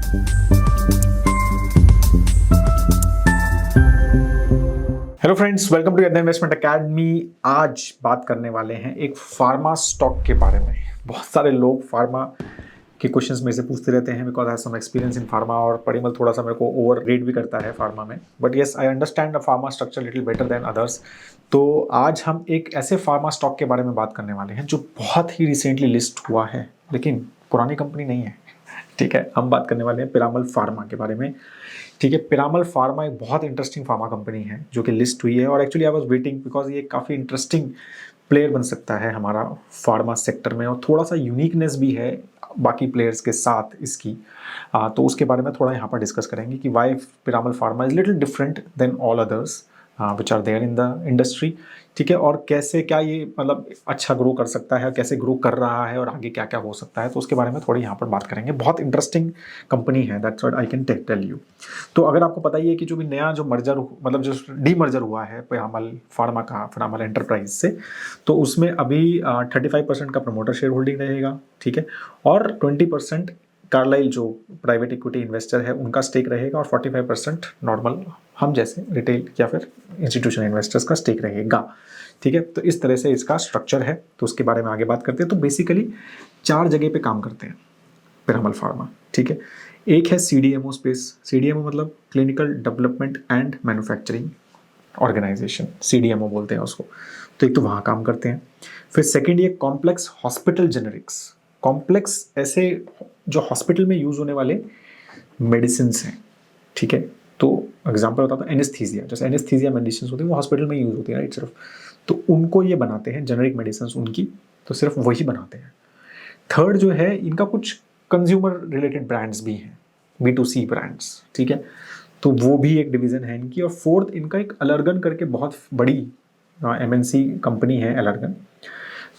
Hello friends, welcome to यदि investment academy. आज बात करने वाले हैं एक फार्मा स्टॉक के बारे में। बहुत सारे लोग फार्मा के क्वेश्चंस में से पूछते रहते हैं, because I have some experience in pharma, और परिमल थोड़ा सा मेरे को ओवर रेट भी करता है फार्मा में, but yes I understand the pharma structure little better than others. तो आज हम एक ऐसे फार्मा स्टॉक के बारे में बात करने वाले हैं जो बहुत ही रिसेंटली लिस्ट हुआ है, लेकिन पुरानी कंपनी नहीं है। ठीक है, हम बात करने वाले हैं पिरामल फार्मा के बारे में। ठीक है, पिरामल फार्मा एक बहुत इंटरेस्टिंग फार्मा कंपनी है जो कि लिस्ट हुई है, और actually I was waiting because ये काफ़ी इंटरेस्टिंग प्लेयर बन सकता है हमारा फार्मा सेक्टर में, और थोड़ा सा यूनिकनेस भी है बाकी प्लेयर्स के साथ इसकी। तो उसके बारे में थोड़ा यहाँ पर डिस्कस करेंगे कि why Piramal pharma is little different than all others which are there in the industry. ठीक है, और कैसे क्या ये मतलब अच्छा ग्रो कर सकता है, कैसे ग्रो कर रहा है, और आगे क्या क्या हो सकता है, तो उसके बारे में थोड़ी यहाँ पर बात करेंगे। बहुत इंटरेस्टिंग कंपनी है, that's what I can tell you. तो अगर आपको पता ही है कि जो भी नया जो मर्जर मतलब जो डीमर्जर हुआ है पिरामल फार्मा का पिरामल एंटरप्राइज से, तो उसमें अभी 35% का प्रमोटर शेयर होल्डिंग रहेगा। ठीक है, और 20% कार्लाइल जो प्राइवेट इक्विटी इन्वेस्टर है उनका स्टेक रहेगा, और 45% नॉर्मल हम जैसे रिटेल या फिर इंस्टीट्यूशनल इन्वेस्टर्स का स्टेक रहेगा। ठीक है, तो इस तरह से इसका स्ट्रक्चर है, तो उसके बारे में आगे बात करते हैं। तो बेसिकली 4 जगह पे काम करते हैं पिरामल फार्मा। ठीक है, एक है सीडीएमओ स्पेस। सीडीएमओ मतलब clinical development and manufacturing organisation, CDMO बोलते हैं उसको। तो एक तो वहाँ काम करते हैं। फिर सेकेंड ये कॉम्प्लेक्स हॉस्पिटल जेनेरिक्स। कॉम्प्लेक्स ऐसे जो हॉस्पिटल में यूज होने वाले मेडिसिन हैं। ठीक है, तो एग्जाम्पल बताता हूँ, एनेस्थीसिया, जैसे एनेस्थीसिया मेडिसिन होती है वो हॉस्पिटल में यूज होती है, राइट, सिर्फ। तो उनको ये बनाते हैं जेनेरिक मेडिसिन उनकी, तो सिर्फ वही बनाते हैं। थर्ड जो है, इनका कुछ कंज्यूमर रिलेटेड ब्रांड्स भी हैं, B2C ब्रांड्स। ठीक है, तो वो भी एक डिवीज़न है इनकी। और फोर्थ इनका एक अलर्गन करके बहुत बड़ी MNC कंपनी है अलर्गन,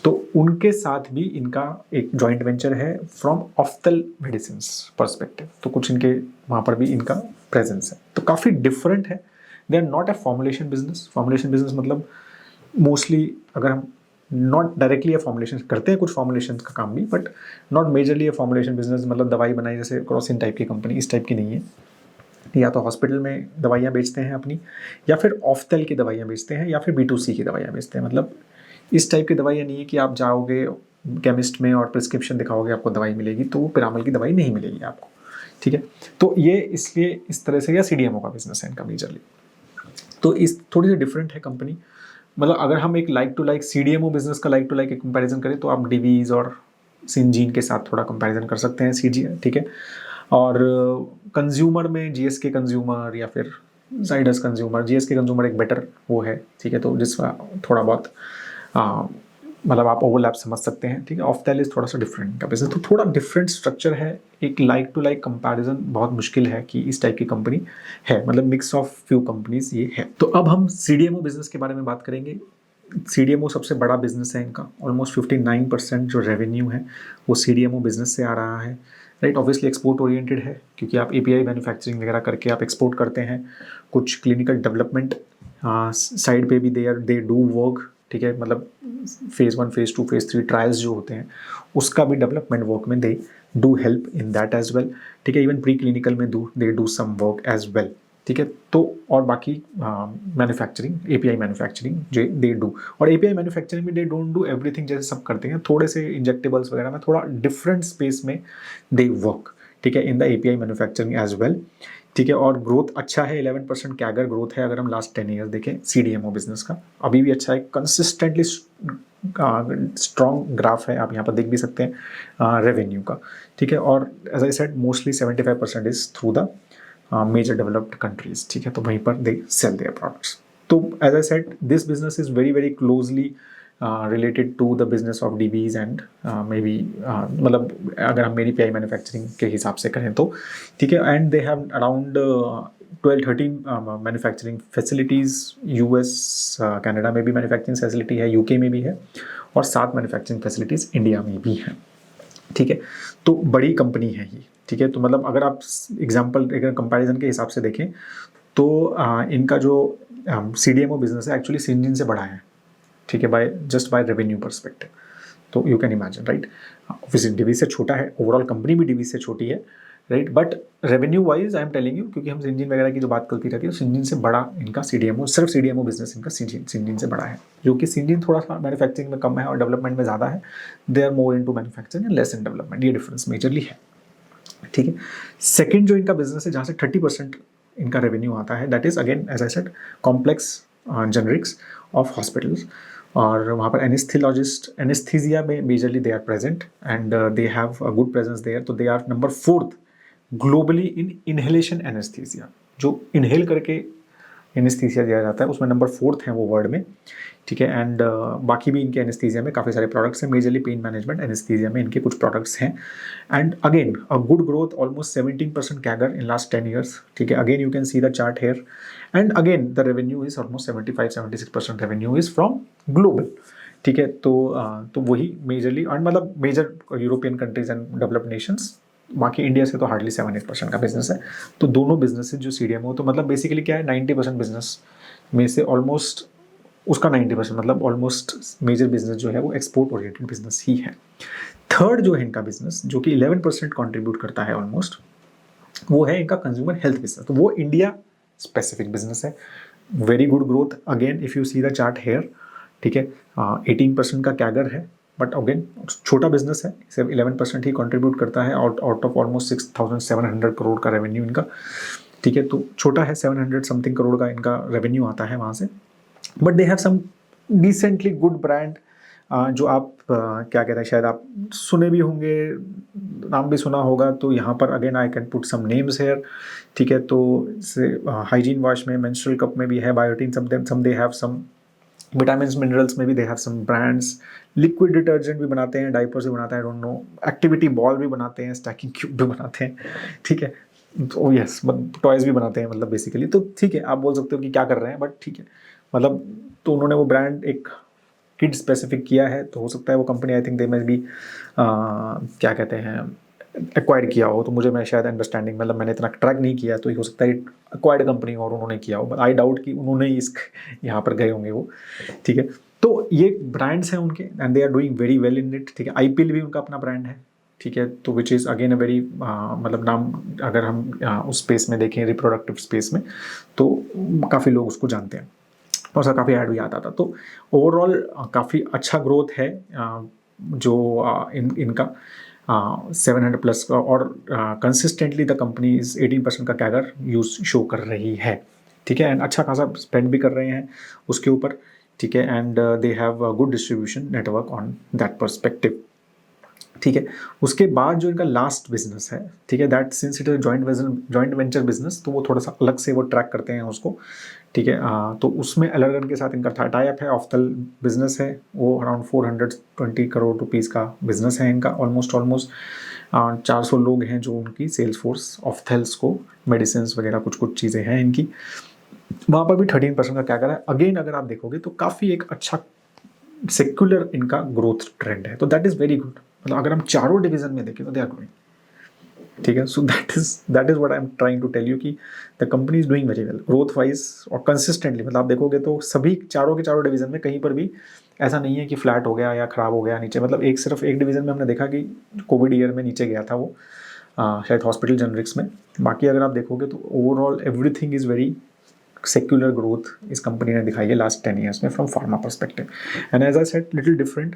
तो उनके साथ भी इनका एक जॉइंट वेंचर है फ्रॉम ऑफ्थल मेडिसिन पर्सपेक्टिव। तो कुछ इनके वहाँ पर भी इनका प्रेजेंस है, तो काफ़ी डिफरेंट है। They are not a formulation business. Formulation business मतलब मोस्टली अगर हम नॉट डायरेक्टली ए फॉर्मुलेशन करते हैं, कुछ फॉर्मुलेशन का काम भी, but not majorly A formulation business, मतलब दवाई बनाई जैसे क्रॉसिन टाइप की कंपनी, इस टाइप की नहीं है। या तो हॉस्पिटल में दवाइयाँ बेचते हैं अपनी, या फिर ऑफ्थल की दवाइयाँ बेचते हैं, या फिर B2C की दवाइयाँ बेचते हैं। मतलब इस टाइप की दवाइयाँ नहीं है कि आप जाओगे केमिस्ट में और प्रिस्क्रिप्शन दिखाओगे आपको दवाई मिलेगी, तो वो पिरामल की दवाई नहीं मिलेगी आपको। ठीक है, तो ये इसलिए इस तरह से, या सीडीएमओ का बिजनेस है इनका मेजरली। तो इस थोड़ी सी डिफरेंट है कंपनी। मतलब अगर हम एक like to like CDMO business का लाइक टू लाइक कंपैरिजन करें, तो आप डिवीज और सिंजीन के साथ थोड़ा कंपैरिजन कर सकते हैं, सीजी। ठीक है, और कंज्यूमर में जीएसके कंज्यूमर या फिर जाइडस कंज्यूमर, जीएसके कंज्यूमर एक बेटर वो है। ठीक है, तो जिसका थोड़ा बहुत मतलब आप ओवरलैप समझ सकते हैं। ठीक है, ऑफ्थल इज थोड़ा सा डिफरेंट का बिजनेस, तो थोड़ा डिफरेंट स्ट्रक्चर है। एक लाइक टू लाइक कंपैरिजन बहुत मुश्किल है कि इस टाइप की कंपनी है, मतलब मिक्स ऑफ फ्यू कंपनीज ये है। तो अब हम सीडीएमओ बिजनेस के बारे में बात करेंगे। सीडीएमओ सबसे बड़ा बिजनेस है इनका, ऑलमोस्ट 59% जो रेवेन्यू है वो सीडीएमओ बिजनेस से आ रहा है, राइट। ऑब्वियसली एक्सपोर्ट ओरिएंटेड है, क्योंकि आप एपीआई मैन्युफैक्चरिंग वगैरह करके आप एक्सपोर्ट करते हैं। कुछ क्लिनिकल डेवलपमेंट साइड पे भी दे डू वर्क। ठीक है, मतलब फेज़ 1, फेज़ 2, फेज़ 3 ट्रायल्स जो होते हैं उसका भी डेवलपमेंट वर्क में they do help in that as well. ठीक है, इवन प्री क्लिनिकल में they do some work as well. ठीक है, तो और बाकी मैन्युफैक्चरिंग, एपीआई मैन्युफैक्चरिंग जो दे डू, और एपीआई मैन्युफैक्चरिंग में दे डोंट डू एवरीथिंग जैसे सब करते हैं, थोड़े से इंजेक्टेबल्स वगैरह में थोड़ा डिफरेंट स्पेस में दे वर्क। ठीक है, in the API manufacturing as well. ठीक है, और ग्रोथ अच्छा है, 11% कैगर ग्रोथ है अगर हम लास्ट 10 ईयर्स देखें सीडीएमओ बिजनेस का, अभी भी अच्छा है, कंसिस्टेंटली स्ट्रॉन्ग ग्राफ है, आप यहाँ पर देख भी सकते हैं रेवेन्यू का। ठीक है, और as I said mostly 75% is through the major developed countries. ठीक है, तो वहीं पर दे सेल देयर प्रोडक्ट्स। तो as I said this business is very very closely related to the business of DBs and maybe मतलब अगर हम मेरी पीआई मैन्युफैक्चरिंग के हिसाब से करें तो। ठीक है, and they have around 12-13 manufacturing facilities. US Canada में भी मैन्युफैक्चरिंग फैसिलिटी है, यूके में भी है, और 7 मैन्युफैक्चरिंग फैसिलिटीज़ इंडिया में भी हैं। ठीक है, तो बड़ी कंपनी है ये। ठीक है, तो मतलब अगर आप एग्जाम्पल अगर कंपैरिजन के हिसाब से देखें तो इनका जो सीडीएमओ बिजनेस है एक्चुअली सिंजिन से बड़ा है। ठीक है, जस्ट बाय रेवेन्यू परस्पेक्टिव। तो you can imagine, right. Obviously Divi's से छोटा है, ओवरऑल कंपनी भी डिवीज से छोटी है, right. But revenue wise I am telling you, क्योंकि हम सिंजीन वगैरह की जो बात करती रहती है, तो सिंजीन से बड़ा इनका सीडीएमओ, सिर्फ सीडीएमओ बिजनेस इनका सिंजीन से बड़ा है, जो कि सिंजीन थोड़ा सा मैन्युफैक्चरिंग में कम है और डेवलपमेंट में ज़्यादा है। They are more into manufacturing and less in development, ये डिफरेंस मेजरली है। ठीक है। सेकंड जो इनका बिजनेस है, जहाँ से 30% इनका रेवेन्यू आता है, that is again as I said complex generics of hospitals. और वहाँ पर एनेस्थीसिया में majorly they are present and they have a good presence there. तो they are number 4th globally in inhalation anaesthesia, जो inhale करके anaesthesia दिया जाता है, उसमें नंबर 4th है वो वर्ल्ड में। ठीक है। एंड बाकी भी इनके एनेस्थीसिया में काफ़ी सारे प्रोडक्ट्स हैं, मेजरली पेन मैनेजमेंट एनेस्थीसिया में इनके कुछ प्रोडक्ट्स हैं। And again a good growth, almost 17% CAGR in last 10 years। ठीक है। Again you can see the chart here and again the revenue is almost 75-76% revenue is from global. ठीक है। तो वही मेजरली, और मतलब major European countries and developed nations, बाकी India से तो हार्डली 7-8% का बिजनेस है। तो दोनों बिजनेसेस जो सीडीएमओ, तो मतलब बेसिकली क्या है, 90% बिजनेस में से ऑलमोस्ट उसका 90% मतलब ऑलमोस्ट मेजर बिजनेस जो है वो एक्सपोर्ट ओरिएंटेड बिजनेस ही है। थर्ड जो है इनका बिजनेस, जो कि 11% कॉन्ट्रीब्यूट करता है ऑलमोस्ट, वो है इनका कंज्यूमर हेल्थ बिजनेस। तो वो इंडिया स्पेसिफिक बिजनेस है। Very good growth again if you see the chart here. ठीक है। 18% का कैगर है, बट अगेन छोटा बिजनेस है, सिर्फ 11% ही कंट्रीब्यूट करता है आउट ऑफ ऑलमोस्ट 6,700 करोड़ का रेवेन्यू इनका। ठीक है। तो छोटा है, 700 समथिंग करोड़ का इनका रेवेन्यू आता है वहाँ से। But they have some decently good brand, जो आप क्या कहते हैं, शायद आप सुने भी होंगे, नाम भी सुना होगा। तो यहाँ पर again I can put some names here. ठीक है। तो हाइजीन वॉश में, मेंस्ट्रुअल कप में भी है, biotin, some they have some vitamins minerals में भी they have some brands. Liquid detergent भी बनाते हैं, डाइपर्स भी बनाते हैं, I don't know, activity ball भी बनाते हैं, स्टैकिंग क्यूब भी बनाते हैं। ठीक है। तो यस, टॉयज भी बनाते हैं, मतलब बेसिकली। तो ठीक है, आप बोल सकते हो कि क्या कर रहे हैं, बट ठीक है, मतलब तो उन्होंने वो ब्रांड एक किड स्पेसिफिक किया है। तो हो सकता है वो कंपनी, आई थिंक दे में भी क्या कहते हैं, एक्वायर्ड किया हो। तो मुझे, मैं शायद अंडरस्टैंडिंग, मतलब मैंने इतना ट्रैक नहीं किया, तो हो सकता है एक्वायर्ड कंपनी और उन्होंने किया हो, बट आई डाउट कि उन्होंने इस यहाँ पर गए होंगे वो। ठीक है। तो ये ब्रांड्स हैं उनके and they are doing very well in it. ठीक है। आईपीएल भी उनका अपना ब्रांड है। ठीक है। तो which is again a very, मतलब नाम, अगर हम उस स्पेस में देखें, रिप्रोडक्टिव स्पेस में, तो काफ़ी लोग उसको जानते हैं और उसका काफ़ी ऐड भी आता था। तो ओवरऑल काफ़ी अच्छा ग्रोथ है जो इनका 700 प्लस का, और कंसिस्टेंटली द कंपनी इज 18% का कैगर यूज शो कर रही है। ठीक है। एंड अच्छा खासा स्पेंड भी कर रहे हैं उसके ऊपर। ठीक है। And they have good distribution network on that perspective. ठीक है। उसके बाद जो इनका लास्ट बिजनेस है, ठीक है, that since it is joint venture business, तो वो थोड़ा सा अलग से वो ट्रैक करते हैं उसको। ठीक है। तो उसमें एलर्गन के साथ इनका टाई अप है, ऑफ्थल बिजनेस है, वो अराउंड 420 करोड़ रुपीज़ का बिजनेस है इनका। ऑलमोस्ट 400 लोग हैं जो उनकी सेल्स फोर्स ऑफ्थेल्स को, मेडिसिन वगैरह कुछ कुछ चीज़ें हैं इनकी। वहाँ पर भी 13% का क्या करा है। अगेन अगर आप देखोगे तो काफ़ी एक अच्छा सेक्युलर इनका ग्रोथ ट्रेंड है। तो दैट इज़ वेरी गुड। मतलब अगर हम चारों डिवीजन में देखें तो दे आर ग्रोइंग। ठीक है। So that is what I am trying to tell you कि the company is doing very well growth wise और कंसिस्टेंटली। मतलब आप देखोगे तो सभी चारों के चारों डिवीजन में कहीं पर भी ऐसा नहीं है कि फ्लैट हो गया या खराब हो गया नीचे। मतलब सिर्फ एक डिवीजन में हमने देखा कि कोविड ईयर में नीचे गया था वो, शायद हॉस्पिटल जेनरिक्स में। बाकी अगर आप देखोगे तो overall everything is very secular growth इस कंपनी ने दिखाई है लास्ट 10 ईयर्स में from pharma perspective. And as I said little different,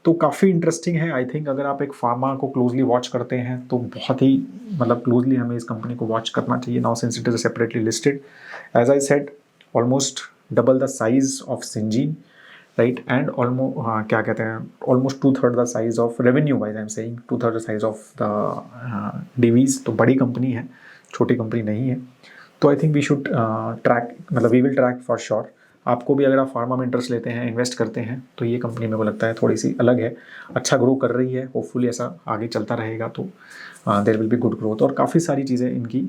तो काफ़ी इंटरेस्टिंग है। आई थिंक अगर आप एक फार्मा को क्लोजली वॉच करते हैं तो बहुत ही, मतलब क्लोजली हमें इस कंपनी को वॉच करना चाहिए। Now since it is separately listed, as I said almost double the size of Syngene, right. And almost, क्या कहते हैं, almost 2/3 the size of revenue wise, I am saying 2/3 the size of the division. तो बड़ी company है, छोटी company नहीं है। तो I think we should track, मतलब we will track for sure. आपको भी अगर आप फार्मा में इंटरेस्ट लेते हैं, इन्वेस्ट करते हैं, तो ये कंपनी मेरे को लगता है थोड़ी सी अलग है, अच्छा ग्रो कर रही है। होपफुली ऐसा आगे चलता रहेगा, तो there will be good growth. और काफ़ी सारी चीज़ें इनकी,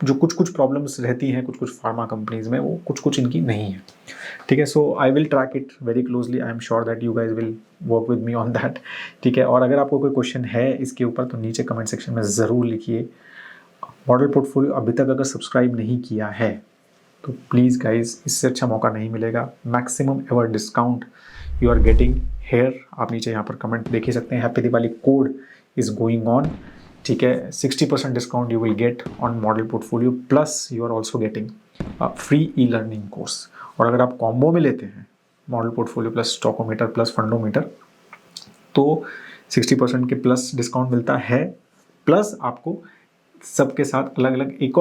जो कुछ कुछ प्रॉब्लम्स रहती हैं कुछ कुछ फार्मा कंपनीज में, वो कुछ कुछ इनकी नहीं है। ठीक है। So I will track it very closely. I am sure that you guys will work with me on that. ठीक है। और अगर आपको कोई क्वेश्चन है इसके ऊपर तो नीचे कमेंट सेक्शन में ज़रूर लिखिए। मॉडल पोर्टफोलियो अभी तक अगर सब्सक्राइब नहीं किया है तो प्लीज़ गाइज, इससे अच्छा मौका नहीं मिलेगा। Maximum ever discount you are getting here. आप नीचे यहाँ पर कमेंट देख ही सकते हैं, happy Diwali code is going on. ठीक है, 60% discount you will get on model portfolio, plus you are also getting free e learning course. और अगर आप कॉम्बो में लेते हैं model portfolio plus Stockometer plus Fundometer, तो 60% के प्लस डिस्काउंट मिलता है, प्लस आपको सबके साथ अलग अलग एक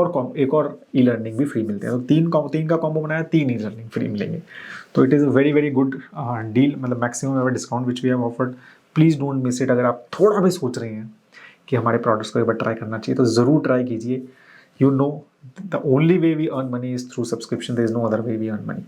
और ई लर्निंग भी फ्री मिलते हैं। तो तीन का कॉम्बो बनाया, 3 ई लर्निंग फ्री मिलेंगे। तो it is a very very good deal, मतलब maximum ever discount which we have offered. Please don't miss it. अगर आप थोड़ा भी सोच रहे हैं कि हमारे प्रोडक्ट्स को एक बार ट्राई करना चाहिए, तो ज़रूर ट्राई कीजिए। You know the only way we earn money is through subscription, there is no other way we earn money.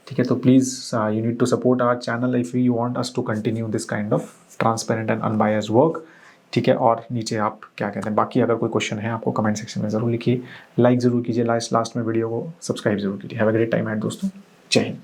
ठीक है, तो please you need to support our channel if you want us to continue this kind of transparent and unbiased work. ठीक है, और नीचे आप क्या कहते हैं, बाकी अगर कोई क्वेश्चन है आपको कमेंट सेक्शन में ज़रूर लिखिए, लाइक ज़रूर कीजिए, लास्ट में वीडियो को सब्सक्राइब जरूर कीजिए। Have a great time at दोस्तों, जय हिंद।